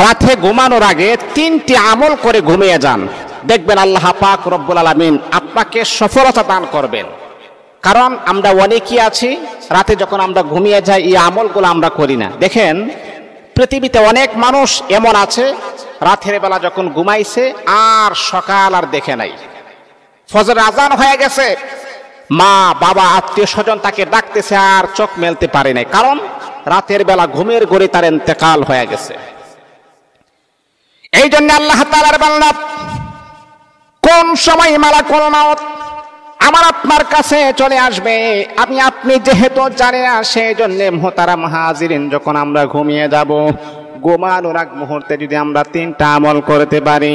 রাতে ঘুমানোর আগে 3টি আমল করে ঘুমিয়ে যান, দেখবেন আল্লাহ পাক রব্বুল আলামিন আপনাকে সফলতা দান করবেন। কারণ আমরা অনেকেই আছি রাতে যখন আমরা ঘুমিয়ে যাই এই আমলগুলো আমরা করি না। দেখেন পৃথিবীতে অনেক মানুষ এমন আছে রাতের বেলা যখন ঘুমাইছে আর সকাল আর দেখে নাই, ফজর আজান হয়ে গেছে, মা বাবা আত্মীয় স্বজন তাকে ডাকতেছে আর চোখ মেলতে পারে নাই, কারণ রাতের বেলা ঘুমের ঘরে তার ইন্তেকাল হয়ে গেছে। এই জন্য আল্লাহ তাআলার বান্দা কোন সময় মালাকুল মাউত আমার আপনার কাছে চলে আসবে আমি আপনি যেহেতু জানি না, সেই জন্য মুহতারাম হাজিরিন, যখন আমরা ঘুমিয়ে যাব ঘুমানোর আগ মুহূর্তে যদি আমরা 3টা আমল করতে পারি,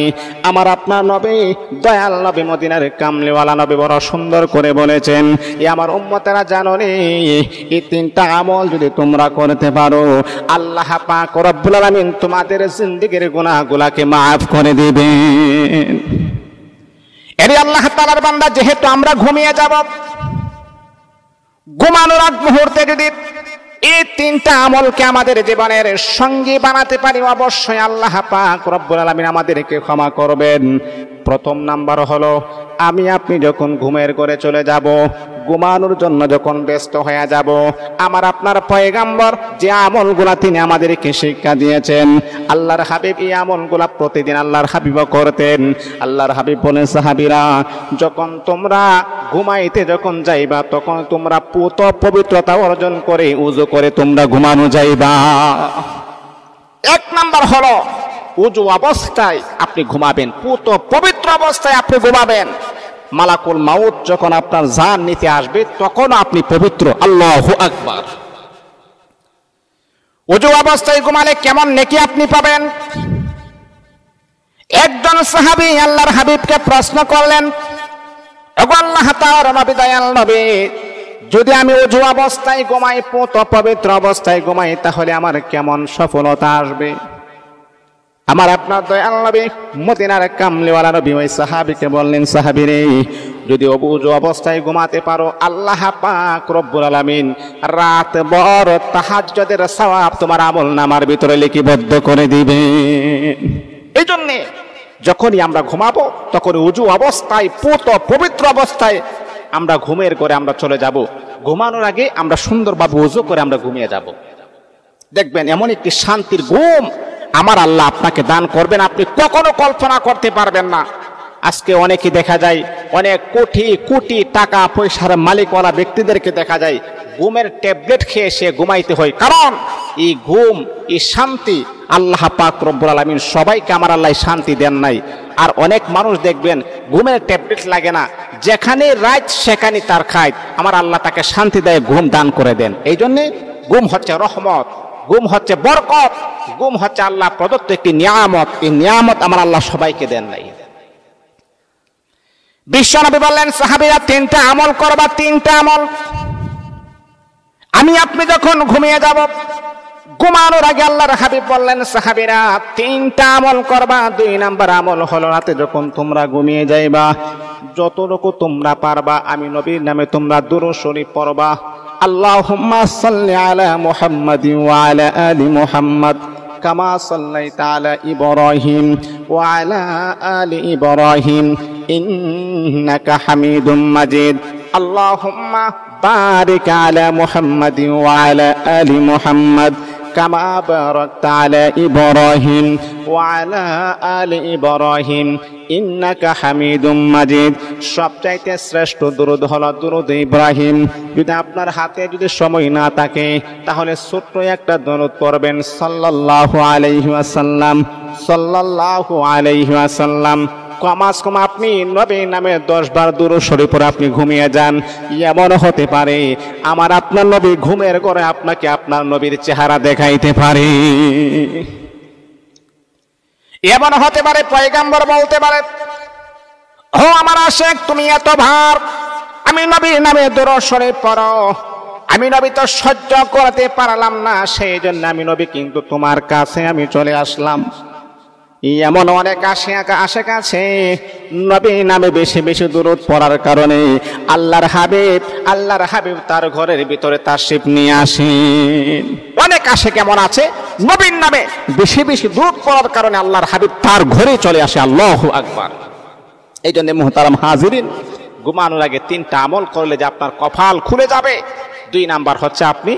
আমার আপনার নবী দয়াল নবী মদিনার কামলিওয়ালা নবী বড় সুন্দর করে বলেছেন, এই আমার উম্মতেরা জানো নি, এই 3টা আমল যদি তোমরা করতে পারো আল্লাহ পাক রব্বুল আলামিন তোমাদের জিন্দেগীর গুনাহগুলোকে মাফ করে দিবেন। এরে আল্লাহ তাআলার বান্দা, যেহেতু আমরা ঘুমিয়ে যাব, ঘুমানোর আগ মুহূর্তে যদি এই 3টা আমলকে আমাদের জীবনের সঙ্গী বানাতে পারি, অবশ্যই আল্লাহ পাক রব্বুল আলামিন আমাদেরকে ক্ষমা করবেন। প্রথম নাম্বার হলো, আমি আপনি যখন ঘুমের ঘরে চলে যাব, ঘুমানোর জন্য যখন ব্যস্ত হয়ে যাব, আমার আপনার পয়গাম্বর যে আমলগুলা তিনি আমাদেরকে শিক্ষা দিয়েছেন, আল্লাহর হাবিব এই আমলগুলা প্রতিদিন আল্লাহর হাবিবও করতেন। আল্লাহর হাবিব বলেন, সাহাবীরা যখন তোমরা ঘুমাইতে যখন যাইবা তখন তোমরা পুত পবিত্রতা অর্জন করে উযু করে তোমরা ঘুমানো যাইবা। 1 নাম্বার হলো উযু অবস্থায় আপনি ঘুমাবেন, পুত পবিত্র অবস্থায় আপনি ঘুমাবেন। মালাকুল মাউত যখন আপনার জান নিতে আসবে তখন আপনি পবিত্র। আল্লাহু আকবার। ওযু অবস্থায় ঘুমালে কেমন নেকি আপনি পাবেন? একজন সাহাবী আল্লাহর হাবিবকে প্রশ্ন করলেন, ওগো আল্লাহ তাআলার নবী, দয়াল নবী, যদি আমি ওযু অবস্থায় ঘুমাই, পুত পবিত্র অবস্থায় ঘুমাই, তাহলে আমার কেমন সফলতা আসবে? আমার আপনার দয়াল নবী মদিনার কামলিওয়ালা নবী ওই সাহাবীকে বললেন, সাহাবী রে, যদি ওযু অবস্থায় ঘুমাতে পারো আল্লাহ পাক রব্বুল আলামিন রাত ভর তাহাজ্জুদের সওয়াব তোমার আমলনামার ভিতরে লিপিবদ্ধ করে দিবেন। এই জন্য যখনই আমরা ঘুমাবো তখন ওযু অবস্থায় পুত পবিত্র অবস্থায় আমরা ঘুমের ঘরে আমরা চলে যাব। ঘুমানোর আগে আমরা সুন্দরভাবে ওযু করে আমরা ঘুমিয়ে যাব, দেখবেন এমন একটি শান্তির ঘুম আমার আল্লাহ আপনাকে দান করবেন, আপনি কখনো কল্পনা করতে পারবেন না। আজকে অনেকে দেখা যায়, অনেক কোটি কোটি টাকা পয়সার মালিকওয়ালা ব্যক্তিদেরকে দেখা যায় ঘুমের ট্যাবলেট খেয়ে সে ঘুমাইতে হয়, কারণ এই ঘুম, এই শান্তি আল্লাহ পাক রব্বুল আলামিন সবাইকে আমার আল্লাহ শান্তি দেন নাই। আর অনেক মানুষ দেখবেন ঘুমের ট্যাবলেট লাগে না, যেখানে রাত সেখানে তার খায়, আমার আল্লাহ তাকে শান্তি দেয়, ঘুম দান করে দেন। এই জন্যে ঘুম হচ্ছে রহমত, ঘুম হচ্ছে বরকত, ঘুম হচ্ছে আল্লাহ প্রদত্ত একটি নিয়ামত। এই নিয়ামত আমার আল্লাহ সবাইকে দেন নাই। বিশ্বনবী বললেন, সাহাবীরা 3টা আমল করবা, 3টা আমল। আমি আপনি যখন ঘুমিয়ে যাব, ঘুমানোর আগে আল্লাহর হাবিব বললেন, সাহাবীরা 3টা আমল করবা। 2 নাম্বার আমল হলো, রাতে যখন তোমরা ঘুমিয়ে যাইবা যতটুকু তোমরা পারবা আমি নবীর নামে তোমরা দুরূদ শরীফ পড়বা। আল্লাহুম্মা সাল্লি আলা মুহাম্মাদিন ওয়া আলা আলি মুহাম্মাদ কামা সাল্লাইতা আলা ইব্রাহিম ওয়া আলা আলি ইব্রাহিম ইন্নাকা হামিদুম মাজিদ। আল্লাহুম্মা বারিক আলা মুহাম্মাদিন ওয়া আলা আলি মুহাম্মাদ কামা বারাকতা আলা ইব্রাহিম ওয়া আলা আলি ইব্রাহিম ইন্নাকা হামিদুম মাজিদ। সবচাইতে শ্রেষ্ঠ দুরূদ হলো দুরূদ ইব্রাহিম। যদি আপনার হাতে যদি সময় না থাকে তাহলে ছোট্ট একটা দুরূদ পড়বেন, সাল্লাল্লাহু আলাইহি ওয়াসাল্লাম, সাল্লাল্লাহু আলাইহি ওয়াসাল্লাম। কমাস কম আপনি নবীর নামে 10 বার দুরূদ শরীফ পড়ে আপনি ঘুমিয়ে যান। এমন হতে পারে আমার আপনার নবী ঘুমের ঘরে আপনাকে আপনার নবীর চেহারা দেখাইতে পারে। এমন হতে পারে পয়গাম্বর বলতে পারে, ও আমার আশিক, তুমি এত ভার, আমি নবীর নামে দুরূদ শরীফ পড়ো, আমি নবী তো সহ্য করতে পারলাম না, সেই জন্য আমি নবী কিন্তু তোমার কাছে আমি চলে আসলাম। এমন অনেক আশেক আছে নবী নামে বেশি বেশি দুরূদ পড়ার কারণে আল্লাহর হাবিব তার ঘরের ভিতরে তাশরিফ নিয়ে আসেন। অনেক আশেক কেমন আছে নবীর নামে বেশি বেশি দুরূদ পড়ার কারণে আল্লাহর হাবিব তার ঘরে চলে আসে। আল্লাহু আকবার। এই জন্য মুহতারাম হাজিরিন, ঘুমানোর আগে 3টা আমল করলে যে আপনার কপাল খুলে যাবে। 2 নাম্বার হচ্ছে আপনি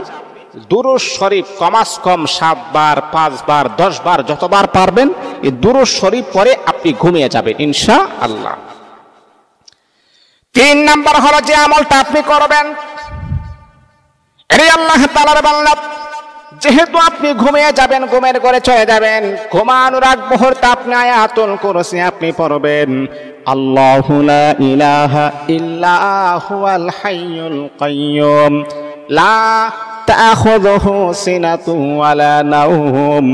দুরূদ শরীফ কমাস কম 7 বার 5 বার 10 বার যতবার পারবেন এই দুরূদ শরীফ পরে আপনি ঘুমিয়ে যাবেন ইনশাআল্লাহ। 3 নাম্বার হলো যে আমলটা আপনি করবেন, আল্লাহ তাআলার বান্দা যেহেতু আপনি ঘুমিয়ে যাবেন, ঘুমের ঘরে চলে যাবেন, ঘুমানোর আগ মুহূর্তে আপনি আয়াতুল কুরসি আপনি পড়বেন। আল্লাহু লা ইলাহা ইল্লা হুয়াল হাইয়ুল কাইয়্যুম লা তাখুযুহু সিনাতুন ওয়ালা নাওম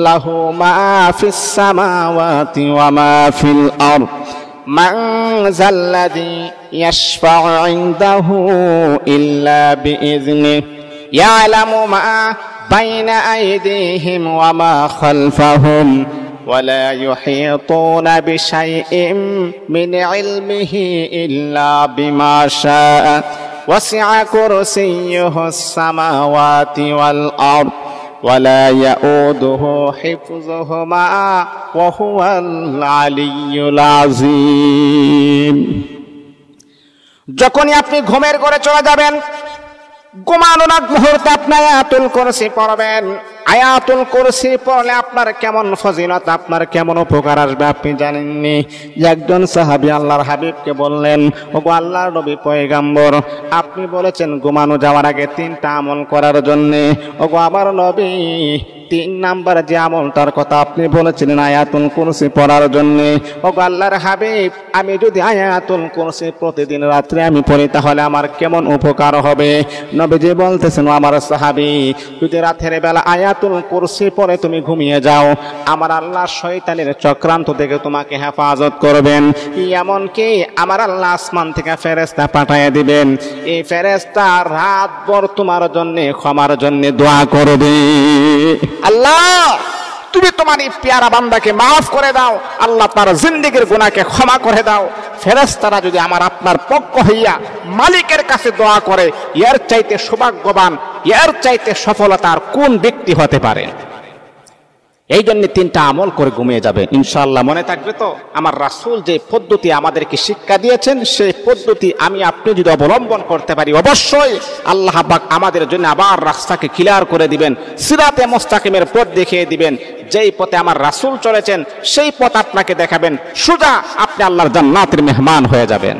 লাহু মা ফিস সামাওয়াতি ওয়া মা ফিল আরদ মান যাল্লাযী ইয়াশফা'ু ইনদাহু ইল্লা বিইযনিহি ইয়ালামু মা বাইনা আইদিহিম ওয়া মা খালফাহুম ওয়ালা ইউহিতুনা বিশাইইন মিন ইলমিহি ইল্লা বিমা শাআ ওয়াসি'a কুরসিয়্যুহুস সামাওয়াতি ওয়াল আরদ ওয়ালা ইয়াউদুহু হিফযুহুমা ওয়া হুয়াল আলিয়্যুল আযীম। যখনই আপনি ঘুমের ঘরে চলে যাবেন, ঘুমানোর আগ মুহূর্তে আপনি আয়াতুল কুরসি পড়বেন। আয়াতুল কুরসি পড়লে আপনার কেমন ফজিলত, আপনার কেমন উপকার আসবে আপনি জানেননি। একজন সাহাবী আল্লাহর হাবিবকে বললেন, ওগো আল্লাহর নবী পয়গম্বর, আপনি বলেছেন ঘুমানো যাওয়ার আগে 3টা আমল করার জন্য। ওগো আমার নবী, 3 নাম্বার যে আমলটার কথা আপনি বলেছিলেন আয়াতুল কুরসি পড়ার জন্য, ওগো আল্লাহর হাবিব, আমি যদি আয়াতুল কুরসি প্রতিদিন রাত্রে আমি পড়ি তাহলে আমার কেমন উপকার হবে? নবীজি বলতেছেন, আমার সাহাবী, যদি রাতের বেলা আয়াতুল কুরসি পড়ে তুমি ঘুমিয়ে যাও, আমার আল্লাহ শয়তানের চক্রান্ত থেকে তোমাকে হেফাজত করবেন। এমনকি আমার আল্লাহ আসমান থেকে ফেরেশতা পাঠিয়ে দিবেন, এই ফেরেশতা রাতভর তোমার জন্য ক্ষমার জন্য দোয়া করবে। আল্লাহ তুমি তোমার এই পেয়ারা বান্দাকে মাফ করে দাও, আল্লাহ তার জিন্দেগীর গুনাহকে ক্ষমা করে দাও। ফেরেশতারা যদি আমার আপনার পক্ষ হইয়া মালিকের কাছে দোয়া করে, এর চাইতে সৌভাগ্যবান, এর চাইতে সফলতার কোন ব্যক্তি হতে পারে? এই জন্য 3টা আমল করে ঘুমিয়ে যাবে ইনশাআল্লাহ। মনে থাকবে তো, আমার রাসূল যে পদ্ধতি আমাদেরকে শিক্ষা দিয়েছেন সেই পদ্ধতি আমি আপনি যদি অবলম্বন করতে পারি, অবশ্যই আল্লাহ পাক আমাদের জন্য আবার রাস্তাকে ক্লিয়ার করে দিবেন, সিরাতে মুস্তাকিমের পথ দেখিয়ে দিবেন। যেই পথে আমার রাসূল চলেছেন সেই পথ আপনাকে দেখাবেন, সোজা আপনি আল্লাহর জান্নাতের মেহমান হয়ে যাবেন।